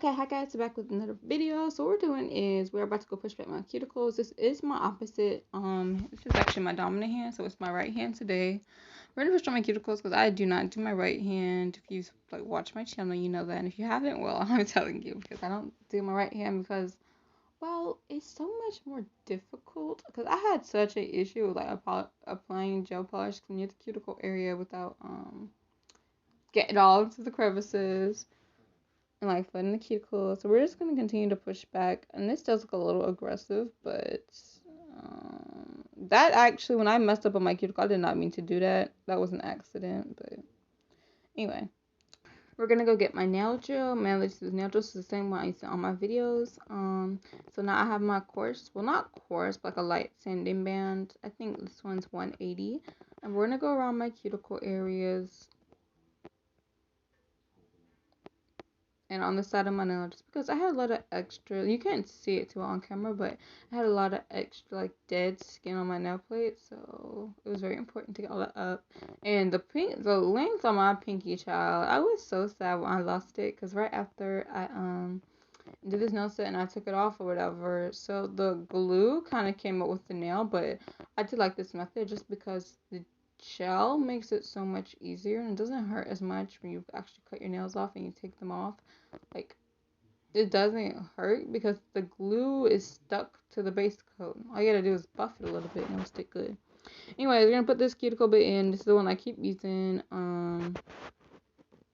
Okay, hi guys, back with another video. So what we're doing is we're about to go push back my cuticles. This is my opposite, this is actually my dominant hand, so it's my right hand today. We're gonna push back my cuticles because I do not do my right hand. If you like watch my channel, you know that. And if you haven't, well, I'm telling you because I don't do my right hand because, well, it's so much more difficult. Because I had such an issue with like applying gel polish near the cuticle area without getting all into the crevices and like flooding the cuticle. So we're just gonna continue to push back, and this does look a little aggressive, but that actually, when I messed up on my cuticle, I did not mean to do that. That was an accident, but anyway. We're gonna go get my nail gel. My nail gel is the same one I use on my videos. So now I have my coarse, well not coarse, but like a light sanding band. I think this one's 180, and we're gonna go around my cuticle areas and on the side of my nail, just because I had a lot of extra, you can't see it too well on camera, but I had a lot of extra like dead skin on my nail plate, so it was very important to get all that up. And the length on my pinky, child, I was so sad when I lost it, because right after I did this nail set and I took it off or whatever, so the glue kind of came up with the nail. But I did like this method just because the gel makes it so much easier and it doesn't hurt as much when you actually cut your nails off and you take them off. Like, it doesn't hurt because the glue is stuck to the base coat. All you gotta do is buff it a little bit and it'll stick good. Anyway, we're gonna put this cuticle bit in. This is the one I keep using. Now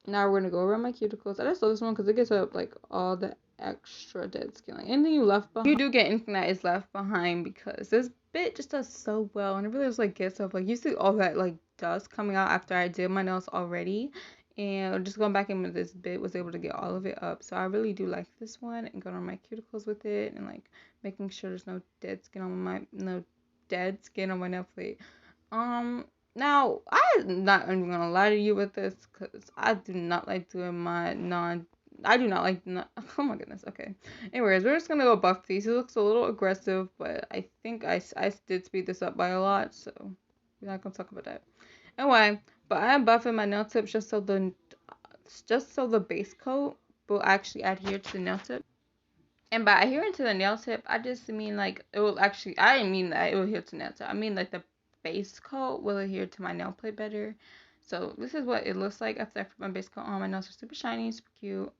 we're gonna go around my cuticles. I just love this one because it gets up like all the extra dead skin. Like anything you left behind, you do get anything that is left behind, because this bit just does so well, and it really just like gets up. Like you see all that like dust coming out after I did my nails already, and just going back in with this bit was able to get all of it up. So I really do like this one, and going on my cuticles with it, and like making sure there's no dead skin on my nail plate. Now, I'm not even gonna lie to you with this, because I do not like doing my I do not like, oh my goodness, okay. Anyways, we're just gonna go buff these. It looks a little aggressive, but I think I did speed this up by a lot, so we're not gonna talk about that. Anyway, but I am buffing my nail tips just so the base coat will actually adhere to the nail tip. And by adhering to the nail tip, I just mean like it will actually, I didn't mean that it will adhere to nail tip. I mean like the base coat will adhere to my nail plate better. So this is what it looks like after I put my base coat on. My nails are super shiny, super cute.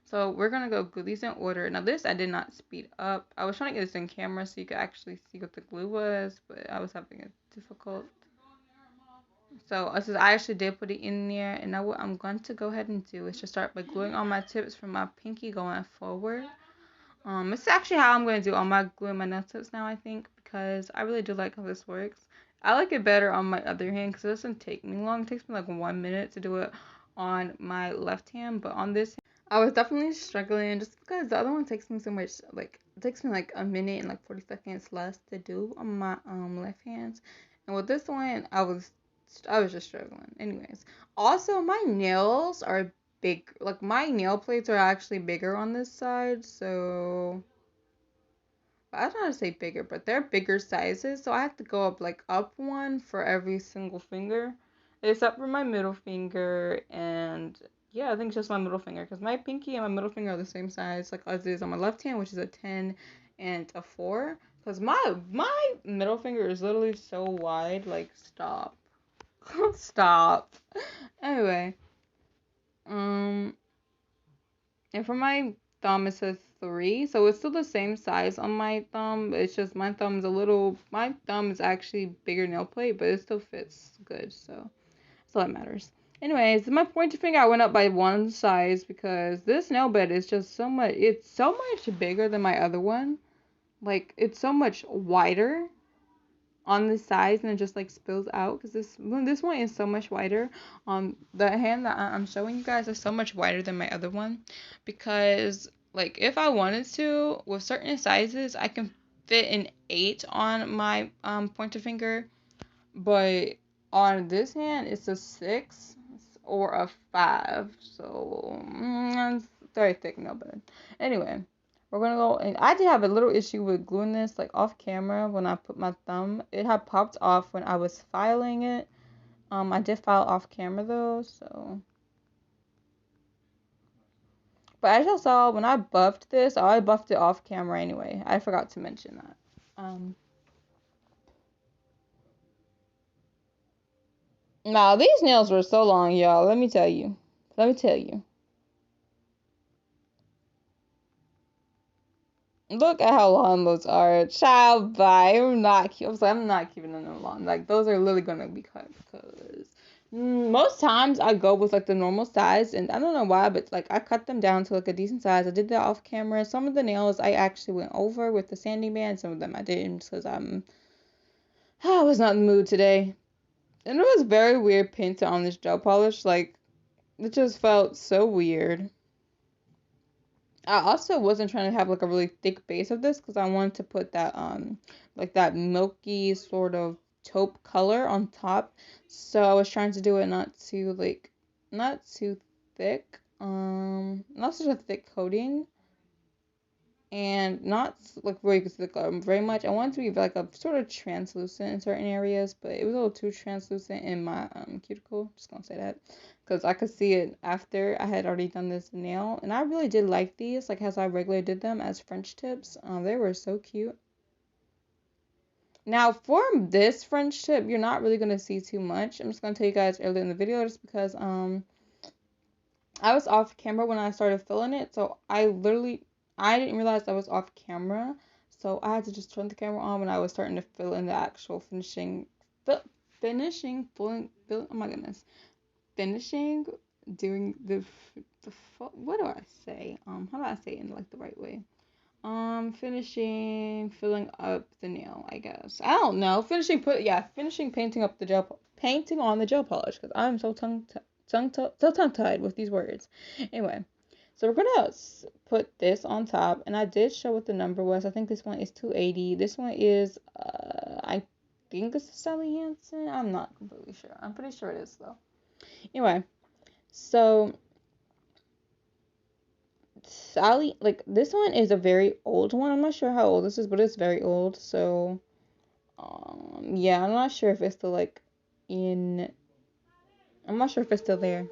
So we're gonna go glue these in order. Now this I did not speed up. I was trying to get this in camera so you could actually see what the glue was, but I was having it difficult. So I actually did put it in there, and now what I'm going to go ahead and do is just start by gluing on my tips from my pinky going forward. This is actually how I'm going to do all my gluing my nail tips now, I think, because I really do like how this works. I like it better on my other hand because it doesn't take me long. It takes me like 1 minute to do it on my left hand, but on this hand, I was definitely struggling just because the other one takes me so much, like, it takes me like a minute and like 40 seconds less to do on my left hand. And with this one, I was just struggling. Anyways, also my nails are big, like my nail plates are actually bigger on this side, so I don't know how to say bigger, but they're bigger sizes, so I have to go up one for every single finger, except for my middle finger. And yeah, I think it's just my middle finger, because my pinky and my middle finger are the same size like as it is on my left hand, which is a 10 and a 4, because my middle finger is literally so wide. Like, stop. Stop. Anyway, and for my thumb, it says 3, so it's still the same size on my thumb. It's just my thumb is actually bigger nail plate, but it still fits good, so that's all that matters. Anyways, my pointer finger, I went up by 1 size because this nail bed is just it's so much bigger than my other one. Like, it's so much wider on the sides, and it just like spills out, because this one is so much wider. The hand that I'm showing you guys is so much wider than my other one, because like if I wanted to, with certain sizes I can fit an 8 on my pointer finger, but on this hand it's a 6 or a 5, so it's very thick nail bed. Anyway, we're gonna go, and I did have a little issue with gluing this like off camera when I put my thumb. It had popped off when I was filing it. I did file off camera though, so. But as y'all saw, when I buffed this, I buffed it off camera anyway. I forgot to mention that. Now, these nails were so long, y'all. Let me tell you. Look at how long those are. Child, bye. I'm not keeping them long. Like, those are literally gonna be cut because most times I go with like the normal size, and I don't know why, but like I cut them down to like a decent size. I did that off camera. Some of the nails I actually went over with the sanding band. Some of them I didn't because I was not in the mood today. And it was very weird painting on this gel polish. Like, it just felt so weird. I also wasn't trying to have like a really thick base of this because I wanted to put that like that milky sort of taupe color on top. So I was trying to do it not too thick, not such a thick coating, and not like where you can see the color very much. I wanted to be like a sort of translucent in certain areas, but it was a little too translucent in my cuticle. Just gonna say that because I could see it after I had already done this nail, and I really did like these, like as I regularly did them as French tips. They were so cute. Now for this French tip, you're not really gonna see too much. I'm just gonna tell you guys earlier in the video just because I was off camera when I started filling it, so I didn't realize I was off camera, so I had to just turn the camera on when I was starting to fill in the actual finishing, oh my goodness, finishing, doing what do I say? How do I say it in like the right way? Finishing, filling up the nail, I guess. I don't know. Finishing painting on the gel polish, because I'm so tongue-tied with these words. Anyway, so we're gonna put this on top, and I did show what the number was. I think this one is 280. This one is, I think it's Sally Hansen. I'm not completely sure. I'm pretty sure it is, though. Anyway, so Sally, like, this one is a very old one. I'm not sure how old this is, but it's very old. So, yeah, I'm not sure if it's still, like, I'm not sure if it's still there.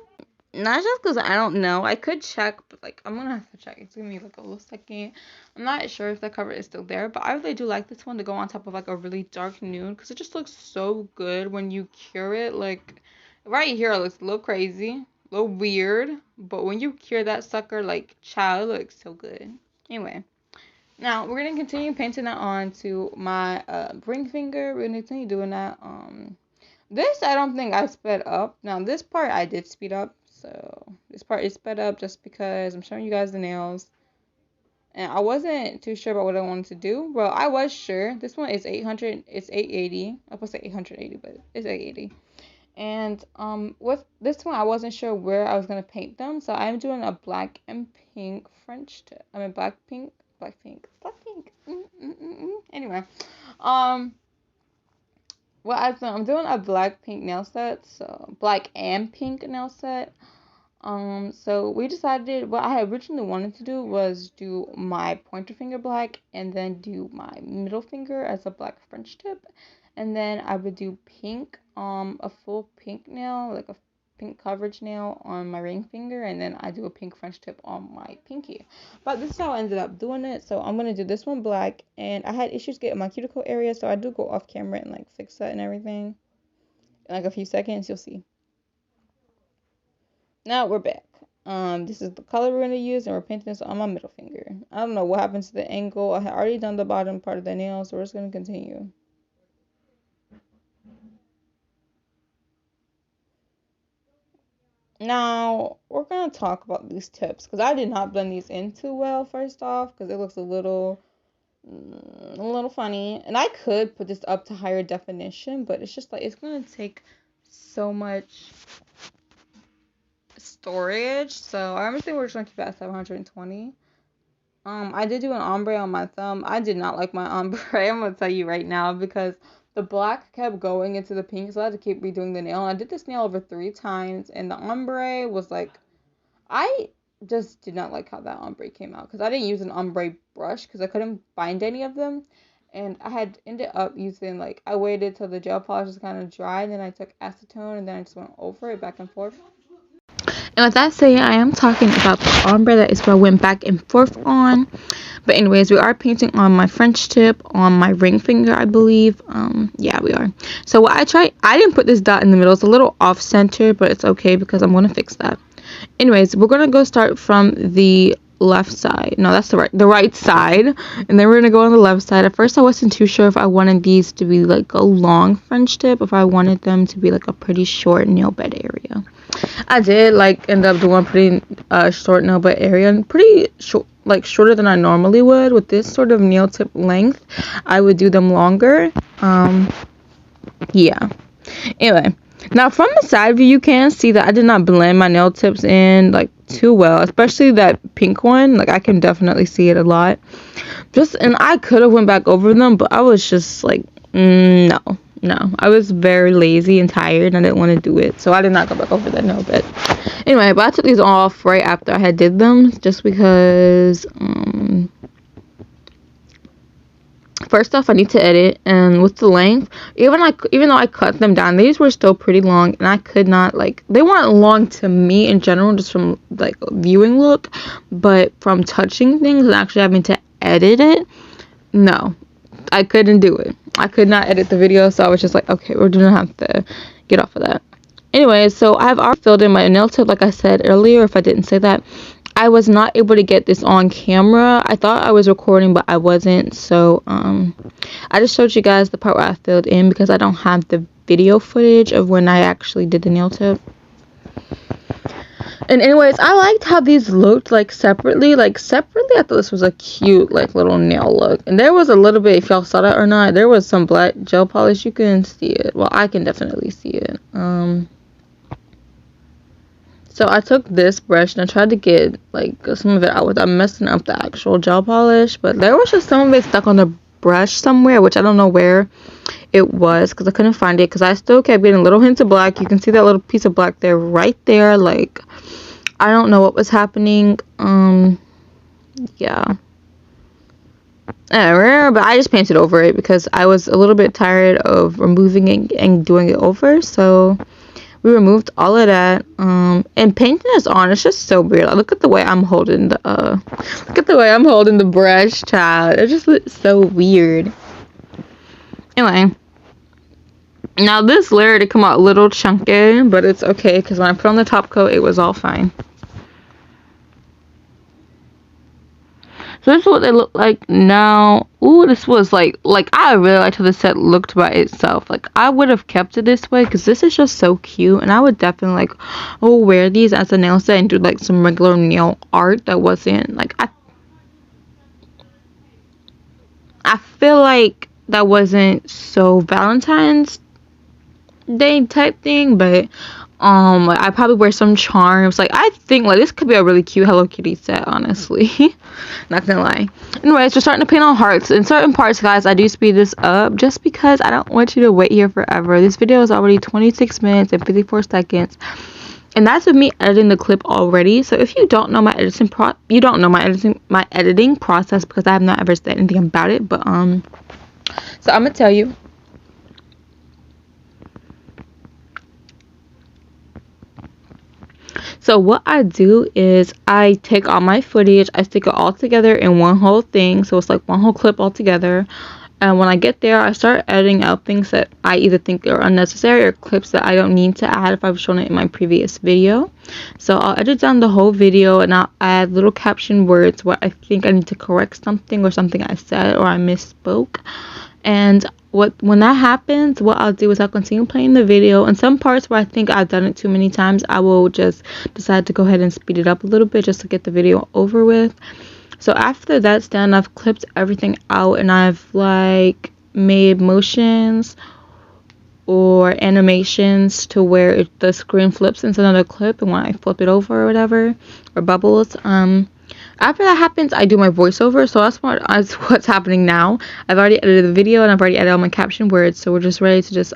Not just because I don't know. I could check, but, like, I'm gonna have to check. It's gonna be, like, a little second. I'm not sure if the cover is still there, but I really do like this one to go on top of, like, a really dark nude, because it just looks so good when you cure it. Like, right here, it looks a little crazy. A little weird, but when you cure that sucker, like, child, it looks so good. Anyway, now we're gonna continue painting that on to my ring finger. We're gonna continue doing that. This I don't think I sped up. Now this part I did speed up, so this part is sped up just because I'm showing you guys the nails, and I wasn't too sure about what I wanted to do. Well, I was sure. This one is 800. It's 880. I was supposed to say 880, but it's 880. And with this one, I wasn't sure where I was gonna paint them, so I'm doing a black and pink French tip. I mean black pink. Anyway, what I'm doing a black pink nail set, so black and pink nail set. So we decided what I originally wanted to do was do my pointer finger black and then do my middle finger as a black French tip. And then I would do pink, a full pink nail, like a pink coverage nail on my ring finger, and then I do a pink French tip on my pinky. But this is how I ended up doing it. So I'm gonna do this one black, and I had issues getting my cuticle area, so I do go off camera and like fix that and everything. In like a few seconds, you'll see. Now we're back. This is the color we're going to use, and we're painting this on my middle finger. I don't know what happens to the angle. I had already done the bottom part of the nail, so we're just going to continue. Now, we're going to talk about these tips, because I did not blend these in too well, first off, because it looks a little funny. And I could put this up to higher definition, but it's just like, it's going to take so much storage, so I think we're just gonna keep it at 720. I did do an ombre on my thumb. I did not like my ombre. I'm gonna tell you right now, because the black kept going into the pink, so I had to keep redoing the nail. I did this nail over 3 times, and the ombre was like, I just did not like how that ombre came out, because I didn't use an ombre brush because I couldn't find any of them. And I had ended up using, like, I waited till the gel polish was kind of dry, and then I took acetone, and then I just went over it back and forth. And with that said, I am talking about the ombre. That is what I went back and forth on. But anyways, we are painting on my French tip, on my ring finger, I believe. Yeah, we are. So what I didn't put this dot in the middle. It's a little off center, but it's okay because I'm going to fix that. Anyways, we're going to go start from the left side. No, that's the right side. And then we're going to go on the left side. At first, I wasn't too sure if I wanted these to be like a long French tip, or if I wanted them to be like a pretty short nail bed area. I did like end up doing pretty short nail bed area, and pretty short, like shorter than I normally would. With this sort of nail tip length, I would do them longer. Yeah. Anyway, now from the side view, you can see that I did not blend my nail tips in like too well, especially that pink one. Like I can definitely see it a lot. And I could have went back over them, but I was just like, no. I was very lazy and tired, and I didn't want to do it, so I did not go back over that nail bed. Anyway, but I took these off right after I had did them, just because first off, I need to edit, and with the length, even though I cut them down, these were still pretty long, and I could not, like, they weren't long to me in general, just from like viewing look, but from touching things and actually having to edit it, no, I couldn't do it. I could not edit the video, so I was just like, okay, we're gonna have to get off of that. Anyway, so I've already filled in my nail tip, like I said earlier. If I didn't say that, I was not able to get this on camera. I thought I was recording, but I wasn't. So I just showed you guys the part where I filled in, because I don't have the video footage of when I actually did the nail tip. And anyways, I liked how these looked like separately. I thought this was a cute like little nail look. And there was a little bit, if y'all saw that or not, there was some black gel polish. You can see it. Well, I can definitely see it. So I took this brush and I tried to get like some of it out without messing up the actual gel polish, but there was just some of it stuck on the brush somewhere, which I don't know where it was, because I couldn't find it, because I still kept getting little hints of black. You can see that little piece of black there, right there. Like, I don't know what was happening. Yeah. But I just painted over it because I was a little bit tired of removing it and doing it over. So we removed all of that. And painting this on, it's just so weird. Like, look at the way I'm holding the brush, child. It just looks so weird. Anyway, now this layer did come out a little chunky, but it's okay, because when I put on the top coat, it was all fine. So this is what they look like now. Ooh, this was like I really liked how the set looked by itself. Like, I would have kept it this way, because this is just so cute, and I would definitely like wear these as a nail set and do like some regular nail art that wasn't like, I feel like that wasn't so Valentine's Day type thing, but like, I probably wear some charms. Like, I think like this could be a really cute Hello Kitty set, honestly. Not gonna lie. Anyways, we're starting to paint on hearts. In certain parts, guys, I do speed this up just because I don't want you to wait here forever. This video is already 26 minutes and 54 seconds. And that's with me editing the clip already. So if you don't know my editing process, because I have not ever said anything about it, but so I'm gonna tell you. So what I do is I take all my footage, I stick it all together in one whole thing, so it's like one whole clip all together. And when I get there, I start editing out things that I either think are unnecessary or clips that I don't need to add if I've shown it in my previous video. So I'll edit down the whole video, and I'll add little caption words where I think I need to correct something, or something I said or I misspoke. And when that happens, what I'll do is I'll continue playing the video. And some parts where I think I've done it too many times, I will just decide to go ahead and speed it up a little bit just to get the video over with. So after that's done, I've clipped everything out, and I've like made motions or animations to where the screen flips into another clip, and when I flip it over or whatever, or bubbles, after that happens, I do my voiceover. So that's what's happening now. I've already edited the video, and I've already edited all my caption words, so we're just ready to just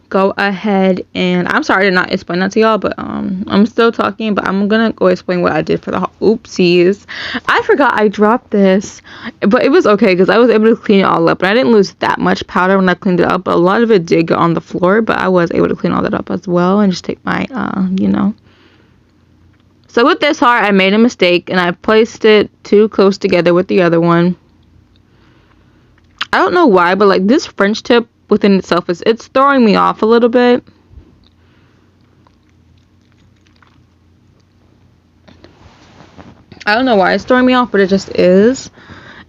go ahead and I'm sorry to not explain that to y'all, but I'm still talking, but I'm gonna go explain what I did for the oopsies. I forgot I dropped this, but it was okay because I was able to clean it all up, and I didn't lose that much powder when I cleaned it up, but a lot of it did get on the floor, but I was able to clean all that up as well and just take my you know. So with this heart, I made a mistake and I placed it too close together with the other one. I don't know why, but like this French tip within itself it's throwing me off a little bit. I don't know why it's throwing me off, but it just is.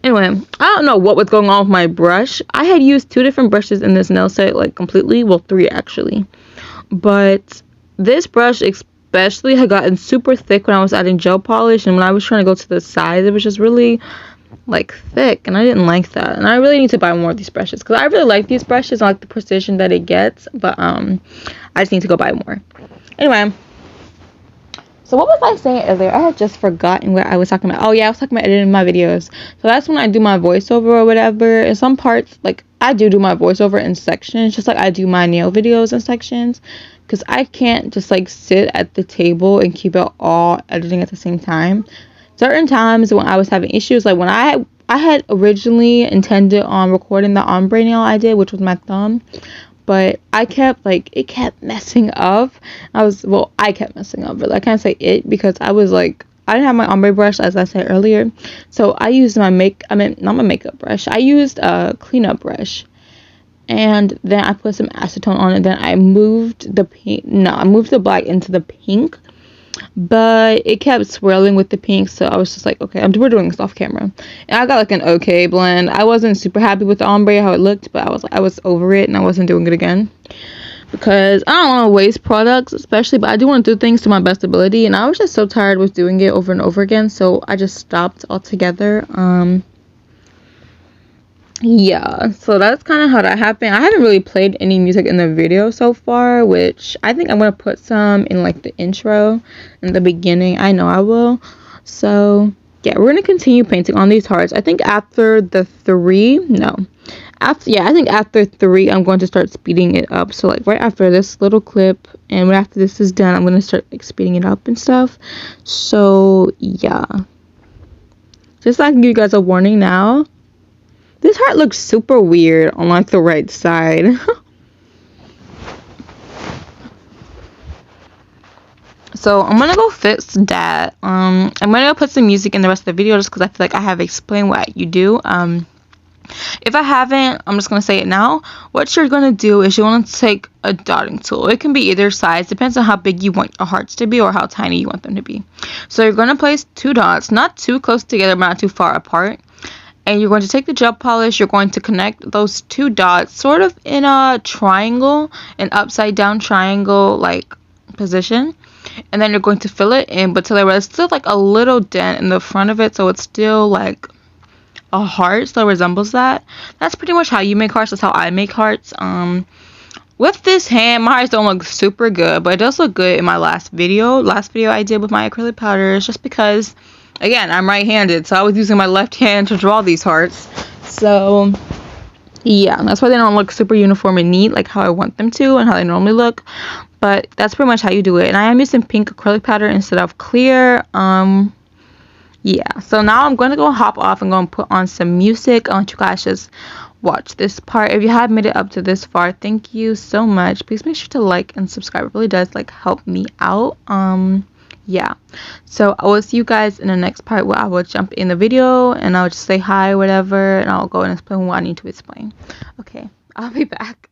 Anyway, I don't know what was going on with my brush. I had used 2 different brushes in this nail set, like completely, well 3 actually. But this brush especially had gotten super thick when I was adding gel polish, and when I was trying to go to the sides, it was just really like thick, and I didn't like that. And I really need to buy more of these brushes because I really like these brushes. I like the precision that it gets, but I just need to go buy more. Anyway, so what was I saying earlier? I had just forgotten what I was talking about. Oh yeah, I was talking about editing my videos. So that's when I do my voiceover or whatever. In some parts, like I do my voiceover in sections, just like I do my nail videos in sections, because I can't just like sit at the table and keep it all editing at the same time. Certain times when I was having issues, like when I had originally intended on recording the ombre nail I did, which was my thumb, but I kept like it kept messing up. I kept messing up, but I can't say it because I was like I didn't have my ombre brush, as I said earlier, so I used not my makeup brush. I used a cleanup brush, and then I put some acetone on it. Then I moved the black into the pink, but it kept swirling with the pink, so I was just like, okay, we're doing this off camera. And I got like an okay blend. I wasn't super happy with the ombre how it looked, but I was over it and I wasn't doing it again because I don't want to waste products, especially, but I do want to do things to my best ability, and I was just so tired with doing it over and over again, so I just stopped altogether. Yeah, so that's kind of how that happened. I haven't really played any music in the video so far, which I think I'm going to put some in like the intro in the beginning. I know I will. So yeah, we're going to continue painting on these hearts. I think after 3 I'm going to start speeding it up. So like right after this little clip and right after this is done, I'm going to start like speeding it up and stuff. So yeah, just so I can give you guys a warning now. This heart looks super weird on like the right side. So I'm gonna go fix that. I'm gonna put some music in the rest of the video just because I feel like I have explained what you do. If I haven't, I'm just gonna say it now. What you're gonna do is you want to take a dotting tool. It can be either size, depends on how big you want your hearts to be or how tiny you want them to be. So you're gonna place 2 dots, not too close together, but not too far apart. And you're going to take the gel polish, you're going to connect those 2 dots sort of in a triangle, an upside down triangle like position. And then you're going to fill it in, but till there's still like a little dent in the front of it, so it's still like a heart, so it resembles that. That's pretty much how you make hearts. That's how I make hearts. With this hand, my hearts don't look super good, but it does look good in my last video I did with my acrylic powders, just because again, I'm right-handed, so I was using my left hand to draw these hearts. So yeah, that's why they don't look super uniform and neat like how I want them to and how they normally look. But that's pretty much how you do it. And I am using pink acrylic powder instead of clear. Yeah, so now I'm going to go hop off and go and put on some music. I want you guys just watch this part. If you have made it up to this far, thank you so much. Please make sure to like and subscribe. It really does like help me out. Yeah, so I will see you guys in the next part where I will jump in the video and I'll just say hi or whatever, and I'll go and explain what I need to explain. Okay, I'll be back.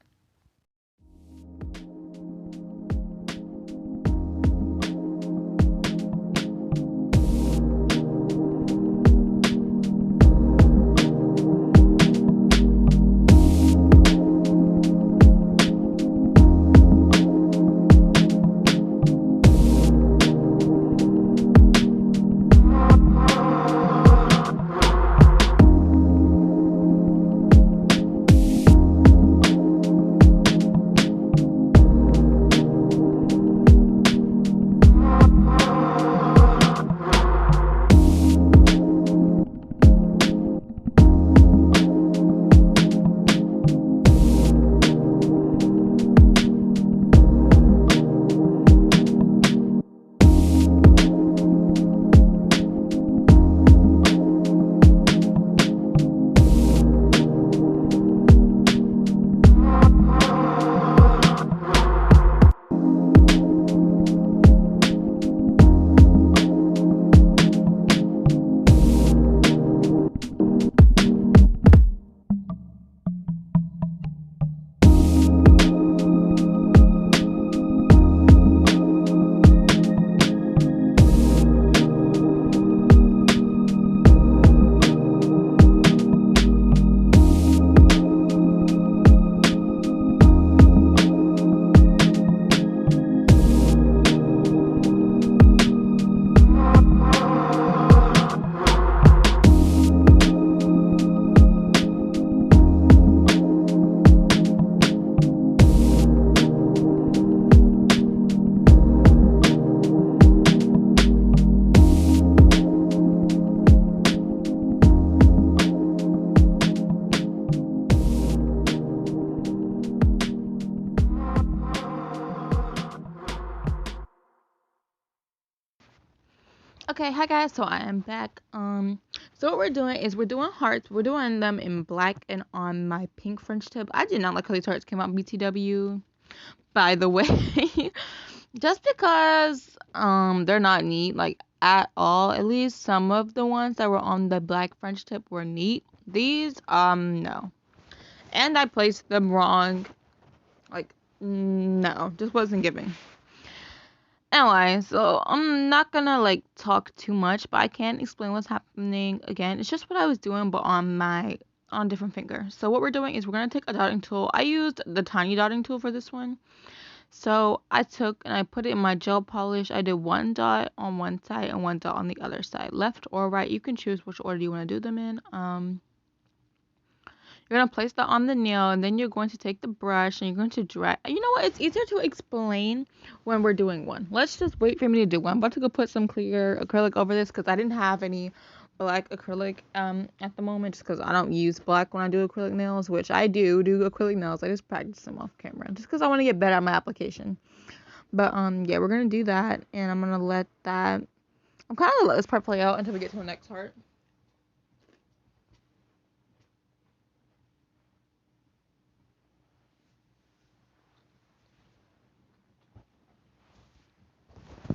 Okay, hi guys, so I am back. So what we're doing is we're doing hearts. We're doing them in black and on my pink French tip. I did not like how these hearts came out BTW, by the way. Just because they're not neat, like at all. At least some of the ones that were on the black French tip were neat. These, no. And I placed them wrong. Like, no, just wasn't giving. Anyway, so I'm not gonna like talk too much, but I can explain what's happening again. It's just what I was doing, but on different finger. So what we're doing is we're gonna take a dotting tool. I used the tiny dotting tool for this one. So I took and I put it in my gel polish. I did one dot on one side and one dot on the other side, left or right. You can choose which order you want to do them in. You're going to place that on the nail, and then you're going to take the brush and you're going to drag. You know what? It's easier to explain when we're doing one. Let's just wait for me to do one. I'm about to go put some clear acrylic over this because I didn't have any black acrylic at the moment, just because I don't use black when I do acrylic nails, which I do acrylic nails. I just practice them off camera just because I want to get better at my application. But yeah, we're going to do that, and I'm going to let that. I'm kind of going to let this part play out until we get to the next heart.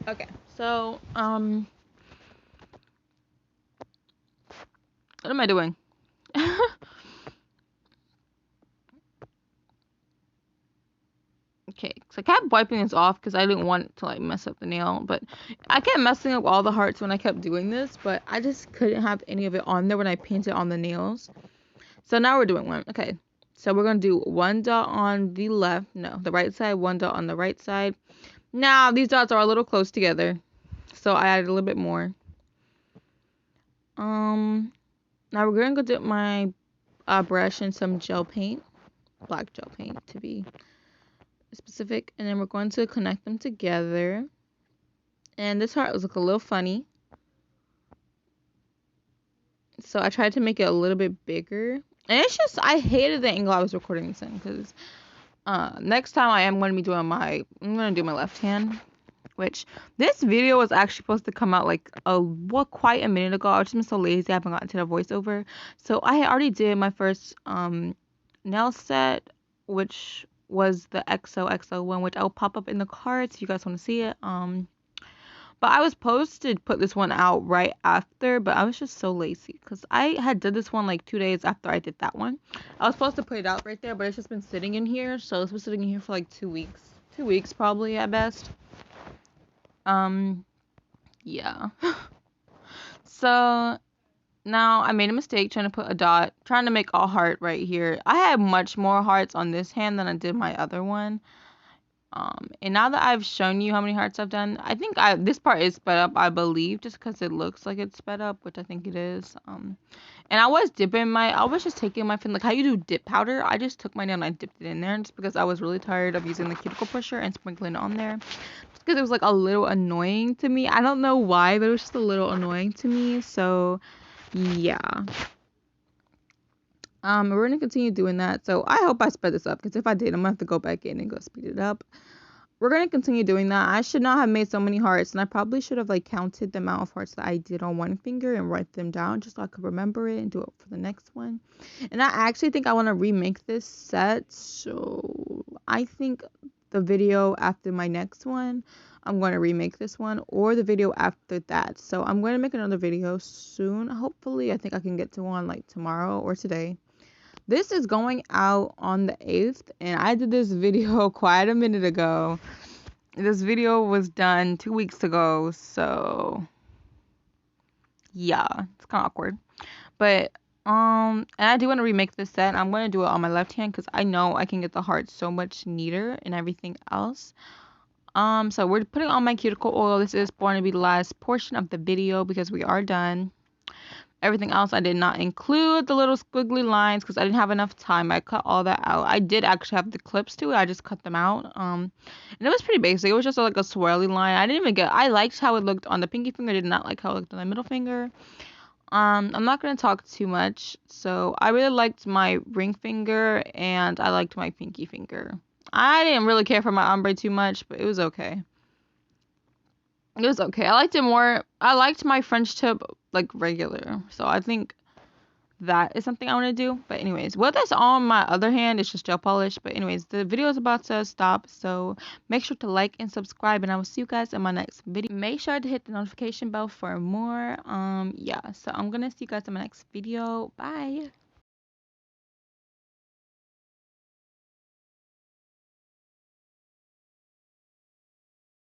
Okay, so what am I doing? Okay, so I kept wiping this off because I didn't want to like mess up the nail, but I kept messing up all the hearts when I kept doing this, but I just couldn't have any of it on there when I painted on the nails. So now we're doing one. Okay, so we're gonna do one dot on the the right side, one dot on the right side. Now these dots are a little close together, so I added a little bit more. Now we're gonna go dip my brush in some gel paint, black gel paint to be specific, and then we're going to connect them together. And this heart was like a little funny, so I tried to make it a little bit bigger. And it's just I hated the angle I was recording this in, because next time I'm gonna do my left hand, which this video was actually supposed to come out like quite a minute ago. I've just been so lazy I haven't gotten to the voiceover. So I had already did my first nail set, which was the XOXO one, which I'll pop up in the cards if you guys want to see it. But I was supposed to put this one out right after, but I was just so lazy because I had did this one like 2 days after I did that one. I was supposed to put it out right there, but it's just been sitting in here. So it's been sitting in here for like 2 weeks. 2 weeks probably at best. Yeah. So now I made a mistake trying to put a dot, trying to make a heart right here. I had much more hearts on this hand than I did my other one. And now that I've shown you how many hearts I've done, I think this part is sped up, I believe, just because it looks like it's sped up, which I think it is. And I was just taking my fin, like how you do dip powder. I just took my nail and I dipped it in there, just because I was really tired of using the cuticle pusher and sprinkling it on there. Just because it was like a little annoying to me. I don't know why, but it was just a little annoying to me. So, yeah. We're gonna continue doing that. So I hope I sped this up, because if I did, I'm gonna have to go back in and go speed it up. We're gonna continue doing that. I should not have made so many hearts, and I probably should have like counted the amount of hearts that I did on one finger and write them down just so I could remember it and do it for the next one. And I actually think I want to remake this set, so I think the video after my next one, I'm going to remake this one, or the video after that. So I'm going to make another video soon. Hopefully, I think I can get to one like tomorrow or today. This is going out on the 8th, and I did this video quite a minute ago. This video was done 2 weeks ago, so yeah, it's kind of awkward. But and I do want to remake this set. I'm going to do it on my left hand because I know I can get the heart so much neater and everything else. So we're putting on my cuticle oil. This is going to be the last portion of the video because we are done. Everything else I did not include the little squiggly lines because I didn't have enough time. I cut all that out. I did actually have the clips to it. I just cut them out. And it was pretty basic. It was just like a swirly line. I liked how it looked on the pinky finger. I did not like how it looked on the middle finger. I'm not going to talk too much. So I really liked my ring finger and I liked my pinky finger. I didn't really care for my ombre too much, but it was okay. It was okay. I liked it more. I liked my French tip like regular. So I think that is something I want to do. But anyways, what that's on my other hand is just gel polish. But anyways, the video is about to stop, so make sure to like and subscribe, and I will see you guys in my next video. Make sure to hit the notification bell for more. Yeah, so I'm gonna see you guys in my next video. Bye.